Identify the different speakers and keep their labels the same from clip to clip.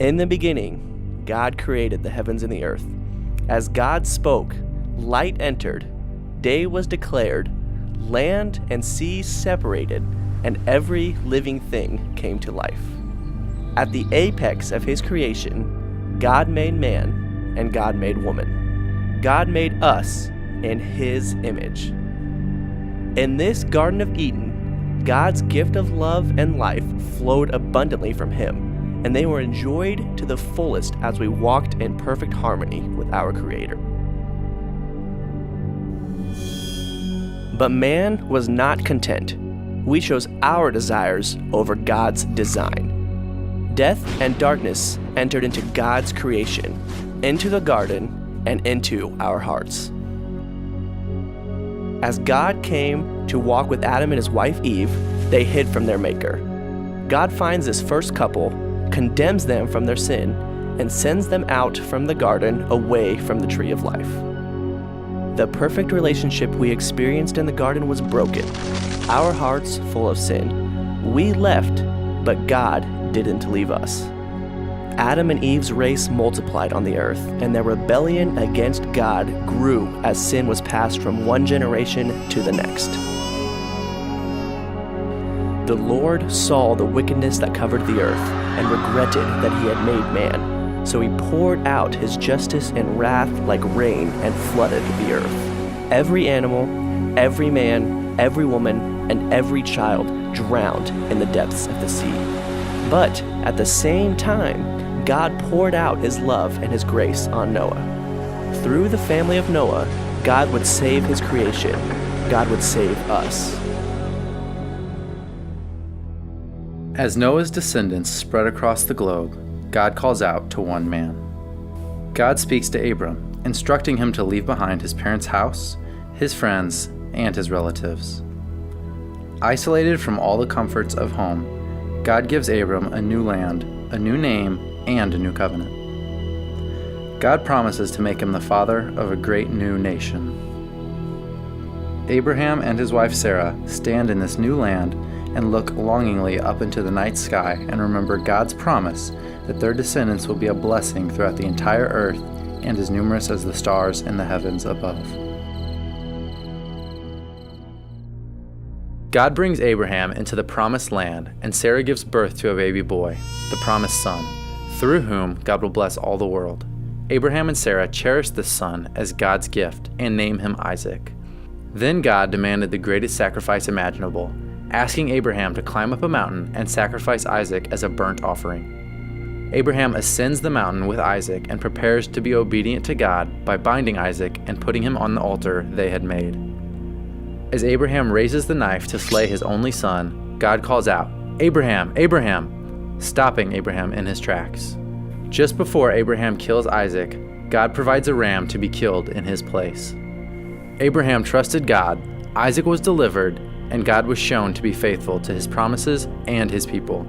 Speaker 1: In the beginning, God created the heavens and the earth. As God spoke, light entered, day was declared, land and sea separated, and every living thing came to life. At the apex of his creation, God made man and God made woman. God made us in his image. In this Garden of Eden, God's gift of love and life flowed abundantly from him, and they were enjoyed to the fullest as we walked in perfect harmony with our Creator. But man was not content. We chose our desires over God's design. Death and darkness entered into God's creation, into the garden, and into our hearts. As God came to walk with Adam and his wife Eve, they hid from their Maker. God finds this first couple, condemns them from their sin, and sends them out from the garden away from the tree of life. The perfect relationship we experienced in the garden was broken, our hearts full of sin. We left, but God didn't leave us. Adam and Eve's race multiplied on the earth, and their rebellion against God grew as sin was passed from one generation to the next. The Lord saw the wickedness that covered the earth and regretted that he had made man, so he poured out his justice and wrath like rain and flooded the earth. Every animal, every man, every woman, and every child drowned in the depths of the sea. But at the same time, God poured out his love and his grace on Noah. Through the family of Noah, God would save his creation. God would save us.
Speaker 2: As Noah's descendants spread across the globe, God calls out to one man. God speaks to Abram, instructing him to leave behind his parents' house, his friends, and his relatives. Isolated from all the comforts of home, God gives Abram a new land, a new name, and a new covenant. God promises to make him the father of a great new nation. Abraham and his wife Sarah stand in this new land and look longingly up into the night sky and remember God's promise that their descendants will be a blessing throughout the entire earth and as numerous as the stars in the heavens above. God brings Abraham into the promised land, and Sarah gives birth to a baby boy, the promised son, through whom God will bless all the world. Abraham and Sarah cherish this son as God's gift and name him Isaac. Then God demanded the greatest sacrifice imaginable, asking Abraham to climb up a mountain and sacrifice Isaac as a burnt offering. Abraham ascends the mountain with Isaac and prepares to be obedient to God by binding Isaac and putting him on the altar they had made. As Abraham raises the knife to slay his only son, God calls out, "Abraham, Abraham!" stopping Abraham in his tracks. Just before Abraham kills Isaac, God provides a ram to be killed in his place. Abraham trusted God, Isaac was delivered, and God was shown to be faithful to his promises and his people.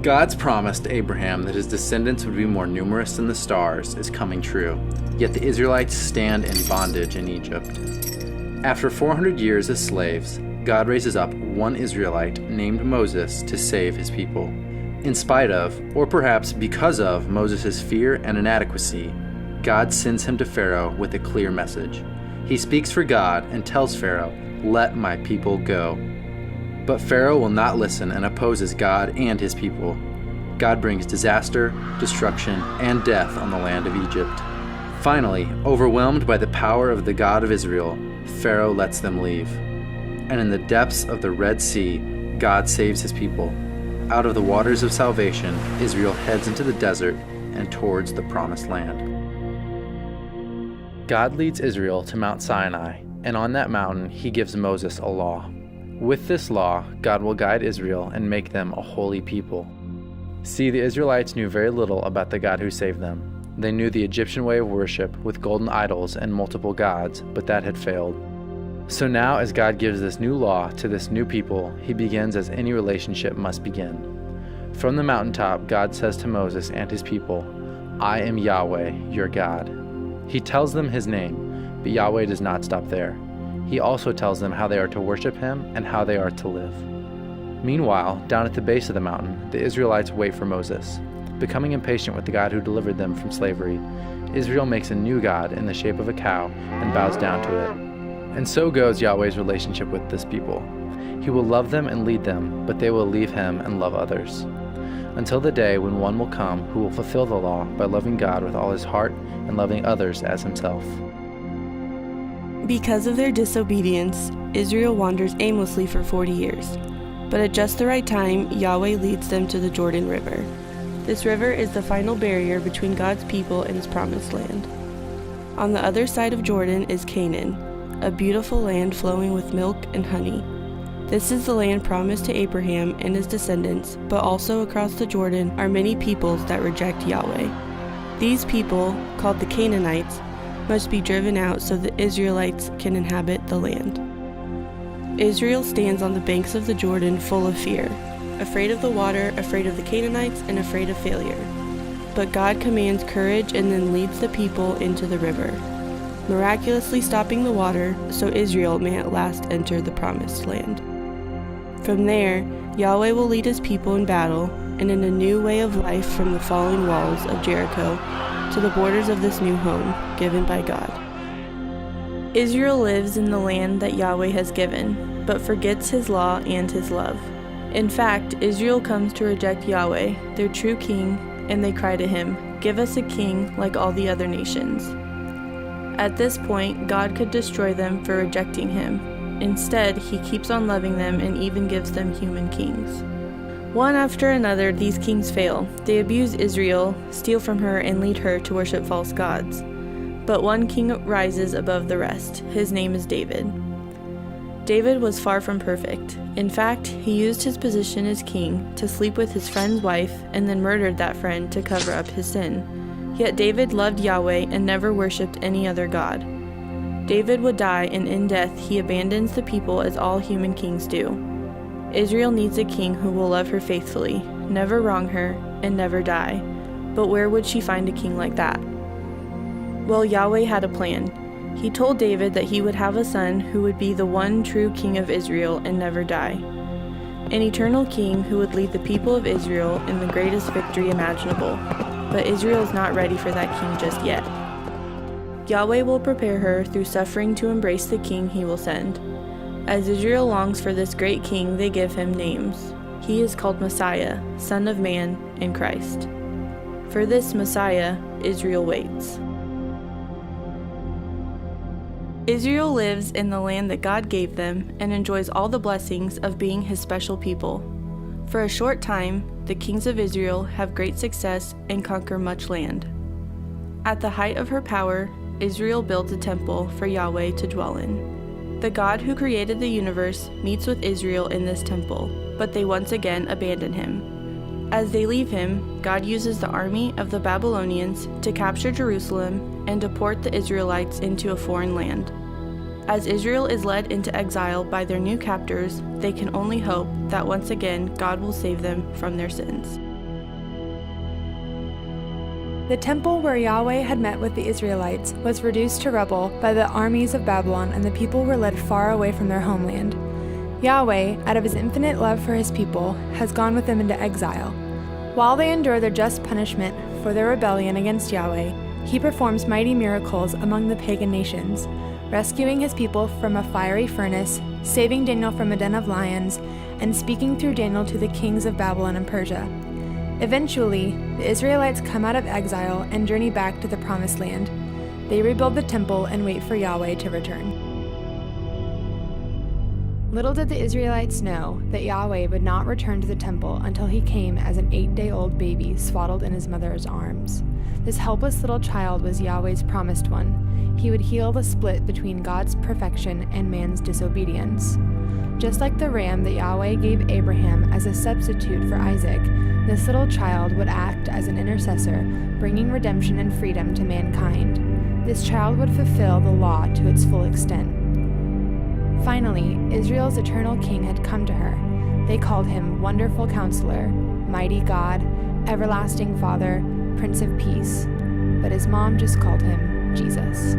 Speaker 2: God's promise to Abraham that his descendants would be more numerous than the stars is coming true, yet the Israelites stand in bondage in Egypt. After 400 years as slaves, God raises up one Israelite named Moses to save his people. In spite of, or perhaps because of, Moses' fear and inadequacy, God sends him to Pharaoh with a clear message. He speaks for God and tells Pharaoh, "Let my people go." But Pharaoh will not listen and opposes God and his people. God brings disaster, destruction, and death on the land of Egypt. Finally, overwhelmed by the power of the God of Israel, Pharaoh lets them leave. And in the depths of the Red Sea, God saves his people. Out of the waters of salvation, Israel heads into the desert and towards the promised land. God leads Israel to Mount Sinai, and on that mountain he gives Moses a law. With this law, God will guide Israel and make them a holy people. See, the Israelites knew very little about the God who saved them. They knew the Egyptian way of worship with golden idols and multiple gods, but that had failed. So now, as God gives this new law to this new people, he begins as any relationship must begin. From the mountaintop, God says to Moses and his people, "I am Yahweh, your God." He tells them his name, but Yahweh does not stop there. He also tells them how they are to worship him and how they are to live. Meanwhile, down at the base of the mountain, the Israelites wait for Moses. Becoming impatient with the God who delivered them from slavery, Israel makes a new god in the shape of a cow and bows down to it. And so goes Yahweh's relationship with this people. He will love them and lead them, but they will leave him and love others. Until the day when one will come who will fulfill the law by loving God with all his heart and loving others as himself.
Speaker 3: Because of their disobedience, Israel wanders aimlessly for 40 years. But at just the right time, Yahweh leads them to the Jordan River. This river is the final barrier between God's people and his promised land. On the other side of Jordan is Canaan, a beautiful land flowing with milk and honey. This is the land promised to Abraham and his descendants, but also across the Jordan are many peoples that reject Yahweh. These people, called the Canaanites, must be driven out so the Israelites can inhabit the land. Israel stands on the banks of the Jordan full of fear, afraid of the water, afraid of the Canaanites, and afraid of failure. But God commands courage and then leads the people into the river, miraculously stopping the water so Israel may at last enter the promised land. From there, Yahweh will lead his people in battle and in a new way of life from the falling walls of Jericho to the borders of this new home given by God. Israel lives in the land that Yahweh has given, but forgets his law and his love. In fact, Israel comes to reject Yahweh, their true king, and they cry to him, "Give us a king like all the other nations." At this point, God could destroy them for rejecting him. Instead, he keeps on loving them and even gives them human kings. One after another, these kings fail. They abuse Israel, steal from her, and lead her to worship false gods. But one king rises above the rest. His name is David. David was far from perfect. In fact, he used his position as king to sleep with his friend's wife and then murdered that friend to cover up his sin. Yet David loved Yahweh and never worshipped any other god. David would die, and in death he abandons the people as all human kings do. Israel needs a king who will love her faithfully, never wrong her, and never die. But where would she find a king like that? Well, Yahweh had a plan. He told David that he would have a son who would be the one true king of Israel and never die. An eternal king who would lead the people of Israel in the greatest victory imaginable. But Israel is not ready for that king just yet. Yahweh will prepare her through suffering to embrace the king he will send. As Israel longs for this great king, they give him names. He is called Messiah, Son of Man, and Christ. For this Messiah, Israel waits. Israel lives in the land that God gave them and enjoys all the blessings of being his special people. For a short time, the kings of Israel have great success and conquer much land. At the height of her power, Israel builds a temple for Yahweh to dwell in. The God who created the universe meets with Israel in this temple, but they once again abandon him. As they leave him, God uses the army of the Babylonians to capture Jerusalem and deport the Israelites into a foreign land. As Israel is led into exile by their new captors, they can only hope that once again God will save them from their sins.
Speaker 4: The temple where Yahweh had met with the Israelites was reduced to rubble by the armies of Babylon, and the people were led far away from their homeland. Yahweh, out of his infinite love for his people, has gone with them into exile. While they endure their just punishment for their rebellion against Yahweh, he performs mighty miracles among the pagan nations, rescuing his people from a fiery furnace, saving Daniel from a den of lions, and speaking through Daniel to the kings of Babylon and Persia. Eventually, the Israelites come out of exile and journey back to the Promised Land. They rebuild the temple and wait for Yahweh to return. Little did the Israelites know that Yahweh would not return to the temple until he came as an 8-day-old baby swaddled in his mother's arms. This helpless little child was Yahweh's promised one. He would heal the split between God's perfection and man's disobedience. Just like the ram that Yahweh gave Abraham as a substitute for Isaac, this little child would act as an intercessor, bringing redemption and freedom to mankind. This child would fulfill the law to its full extent. Finally, Israel's eternal king had come to her. They called him Wonderful Counselor, Mighty God, Everlasting Father, Prince of Peace. But his mom just called him Jesus.